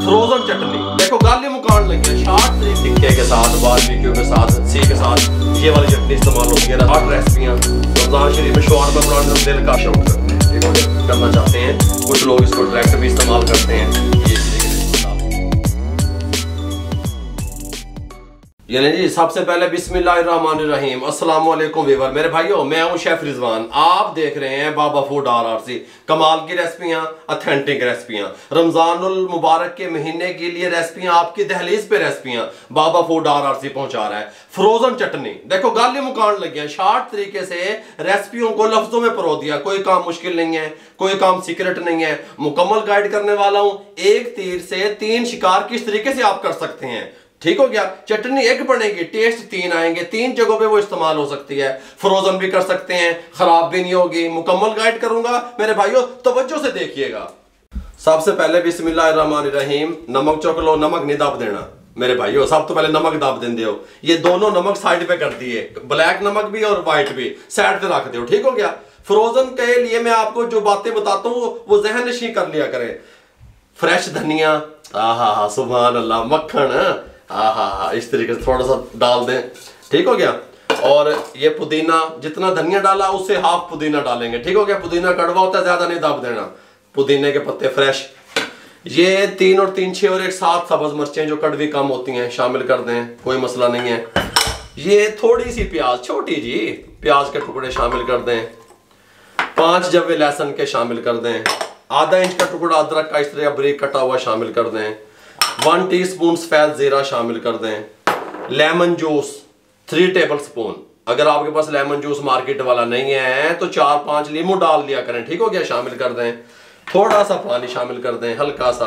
Frozen चटनी देखो गाली मुकान लगी है शार्ट टिक्के के साथ, बारबेक्यू के साथ, सी के साथ ये वाली चटनी इस्तेमाल होती है। 8 रेसिपियां रमजान शरीफ में शवारमा बनाने में दिल का शौक करना चाहते हैं, कुछ लोग इसको डायरेक्ट भी इस्तेमाल करते हैं। यानी जी सबसे पहले बिस्मिल्लाहिर्रहमानिर्रहीम, अस्सलाम वालेकुम व्यूअर मेरे भाइयों, मैं हूं शेफ रिजवान। आप देख रहे हैं बाबा फूड RRC। कमाल की रेसिपियां, ऑथेंटिक रेसिपियां, रमजानुल मुबारक के महीने के लिए रेसिपियां, आपकी दहलीज पे रेसिपियां बाबा फूड RRC पहुंचा रहा है। फ्रोजन चटनी देखो गाली मुकान लगी है, शार्ट तरीके से रेसिपियों को लफ्जों में परो दिया। कोई काम मुश्किल नहीं है, कोई काम सीक्रेट नहीं है, मुकम्मल गाइड करने वाला हूं। एक तीर से 3 शिकार किस तरीके से आप कर सकते हैं, ठीक हो गया। चटनी एक बनेगी, टेस्ट 3 आएंगे, 3 जगहों पे वो इस्तेमाल हो सकती है। फ्रोजन भी कर सकते हैं, खराब भी नहीं होगी। मुकम्मल गाइड करूंगा मेरे भाइयों, तवज्जो से देखिएगा। सबसे पहले बिस्मिल्लाहिर्रहमानिर्रहीम, नमक चौक लो, नमक नहीं दाब देना मेरे भाइयों। सब तो पहले नमक दाब देंगे हो, ये दोनों नमक साइड पे कर दिए, ब्लैक नमक भी और व्हाइट भी साइड पे रख दो, ठीक हो गया। फ्रोजन के लिए मैं आपको जो बातें बताता हूँ वो जहन नशी कर लिया करें। फ्रेश धनिया, आहा सुभान अल्लाह, मक्खन, आहा इस तरीके से थोड़ा सा डाल दें, ठीक हो गया। और ये पुदीना, जितना धनिया डाला उससे हाफ पुदीना डालेंगे, ठीक हो गया। पुदीना कड़वा होता है, ज्यादा नहीं दाब देना। पुदीने के पत्ते फ्रेश, ये 3 और 3 6 और एक 7 सब्ज मिर्चें जो कड़वी कम होती हैं शामिल कर दें, कोई मसला नहीं है। ये थोड़ी सी प्याज, छोटी जी प्याज के टुकड़े शामिल कर दें। 5 जवे लहसुन के शामिल कर दें। आधा इंच का टुकड़ा अदरक का इस तरह बारीक कटा हुआ शामिल कर दें। 1 टीस्पून सफेद जीरा शामिल कर दें। Lemon juice 3 table spoon. अगर आपके पास लेमन जूस मार्केट वाला नहीं है तो 4-5 लीमू डाल लिया करें, ठीक हो गया, शामिल कर दें। थोड़ा सा पानी शामिल कर दें, हल्का सा,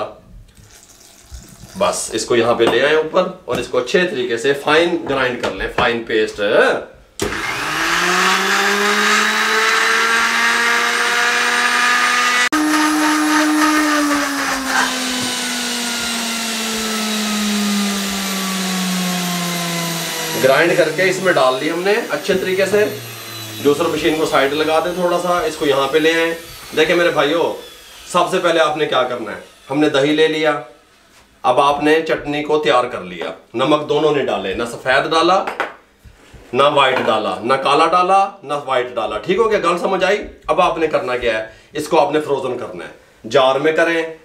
बस इसको यहां पे ले आए ऊपर और इसको अच्छे तरीके से फाइन ग्राइंड कर लें, फाइन पेस्ट। ग्राइंड करके इसमें डाल ली हमने अच्छे तरीके से। जूसर मशीन को साइड लगा दें, थोड़ा सा इसको यहाँ पे ले आए। देखिए मेरे भाइयों, सबसे पहले आपने क्या करना है, हमने दही ले लिया। अब आपने चटनी को तैयार कर लिया। नमक दोनों ने डाले, ना सफेद डाला ना व्हाइट डाला, ना काला डाला ना व्हाइट डाला, ठीक हो गया, गल समझ आई। अब आपने करना क्या है, इसको आपने फ्रोजन करना है। जार में करें,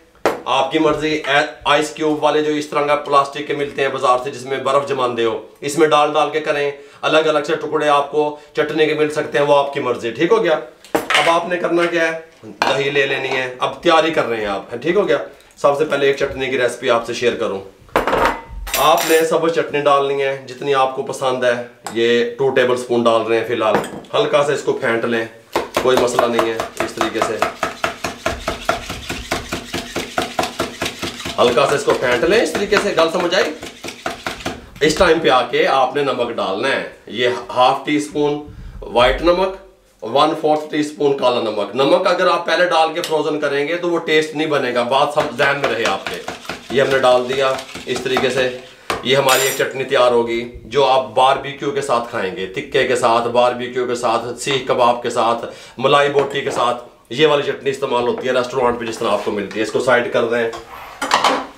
आपकी मर्जी। आइस क्यूब वाले जो इस तरह का प्लास्टिक के मिलते हैं बाजार से, जिसमें बर्फ जमाते हो, इसमें डाल डाल के करें। अलग अलग से टुकड़े आपको चटनी के मिल सकते हैं, वो आपकी मर्जी, ठीक हो गया। अब आपने करना क्या है, दही ले लेनी है। अब तैयारी कर रहे हैं आप, ठीक हो गया। सबसे पहले एक चटनी की रेसिपी आपसे शेयर करूं। आपने सब चटनी डालनी है जितनी आपको पसंद है। ये 2 टेबल स्पून डाल रहे हैं फिलहाल। हल्का से इसको फेंट लें, कोई मसला नहीं है। इस तरीके से हल्का से इसको फेंट लें, इस तरीके से, गल समझ आई। इस टाइम पे आके आपने नमक डालना है। ये 1/2 टीस्पून व्हाइट नमक, 1/4 टीस्पून काला नमक। नमक अगर आप पहले डाल के फ्रोजन करेंगे तो वो टेस्ट नहीं बनेगा, बात सब ध्यान में रहे आपके। ये हमने डाल दिया इस तरीके से। ये हमारी एक चटनी तैयार होगी जो आप बारबेक्यू के साथ खाएंगे, टिक्के के साथ, बारबेक्यू के साथ, सीख कबाब के साथ, मलाई बोटी के साथ। ये वाली चटनी इस्तेमाल होती है रेस्टोरेंट पे जिस तरह आपको मिलती है। इसको साइड कर दें।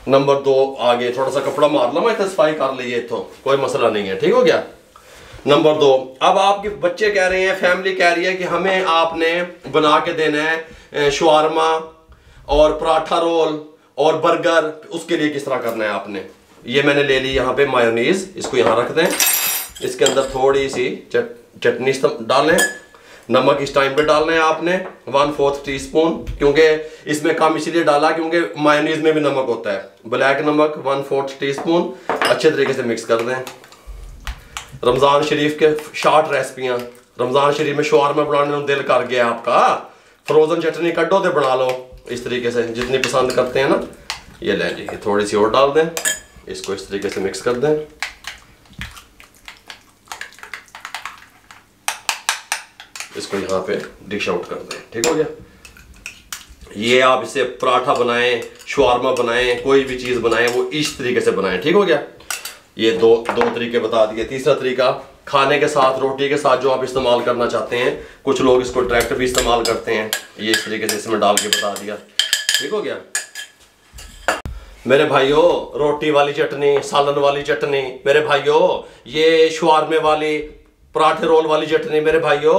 नंबर 2 आगे थोड़ा सा कपड़ा मार लो, मैं सफाई कर लीजिए, तो कोई मसला नहीं है, ठीक हो गया। नंबर 2, अब आपके बच्चे कह रहे हैं, फैमिली कह रही है कि हमें आपने बना के देना है शवारमा और पराठा रोल और बर्गर, उसके लिए किस तरह करना है आपने। ये मैंने ले ली यहाँ पे मायोनीज, इसको यहाँ रख दें। इसके अंदर थोड़ी सी चटनी डालें। नमक इस टाइम पे डालना है आपने 1/4 टीस्पून, क्योंकि इसमें कम इसलिए डाला क्योंकि मायोनीज में भी नमक होता है। ब्लैक नमक 1/4 टीस्पून। अच्छे तरीके से मिक्स कर दें। रमजान शरीफ के शार्ट रेसिपियां, रमजान शरीफ में शवारमा बनाने में दिल कर गया आपका, फ्रोजन चटनी कड्डो तो बना लो इस तरीके से, जितनी पसंद करते हैं ना। ये ले जी, थोड़ी सी और डाल दें, इसको इस तरीके से मिक्स कर दें। इसको यहाँ पे डिश आउट कर दें, ठीक हो गया। ये आप इसे पराठा बनाएं, शवारमा बनाएं, कोई भी चीज़ बनाएं, वो इस तरीके से बनाएं, ठीक हो गया। ये दो तरीके बता दिए। तीसरा तरीका, खाने के साथ, रोटी के साथ जो आप इस्तेमाल करना चाहते हैं। कुछ लोग इसको डायरेक्ट भी इस्तेमाल करते हैं। ये इस तरीके से इसमें डाल के बता दिया, ठीक हो गया। मेरे भाइयों, रोटी वाली चटनी, सालन वाली चटनी मेरे भाइयों, ये शवारमे वाली, पराठे रोल वाली चटनी मेरे भाइयों,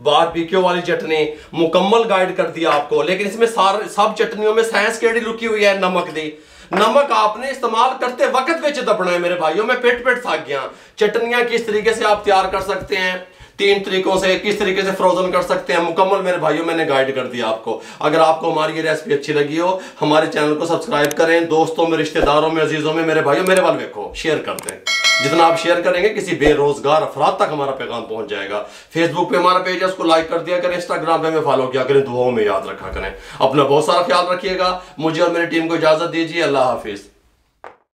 बारबेक्यू वाली चटनी, मुकम्मल गाइड कर दिया आपको। लेकिन इसमें सारे सब चटनियों में साइंस केड़ी लुकी हुई है, नमक दी। नमक आपने इस्तेमाल करते वक्त विच दबना है मेरे भाइयों। मैं पेट थक गया। चटनियां किस तरीके से आप तैयार कर सकते हैं, 3 तरीकों से, किस तरीके से फ्रोजन कर सकते हैं, मुकम्मल मेरे भाइयों मैंने गाइड कर दिया आपको। अगर आपको हमारी ये रेसिपी अच्छी लगी हो, हमारे चैनल को सब्सक्राइब करें, दोस्तों में, रिश्तेदारों में, अजीजों में मेरे भाइयों, मेरे वाल देखो, शेयर कर दें। जितना आप शेयर करेंगे किसी बेरोजगार अफराद तक हमारा पैगाम पहुंच जाएगा। फेसबुक पे हमारा पेज है, उसको लाइक कर दिया करें, इंस्टाग्राम पे हमें फॉलो किया करें, दुआओं में याद रखा करें। अपना बहुत सारा ख्याल रखिएगा। मुझे और मेरी टीम को इजाजत दीजिए। अल्लाह हाफिज।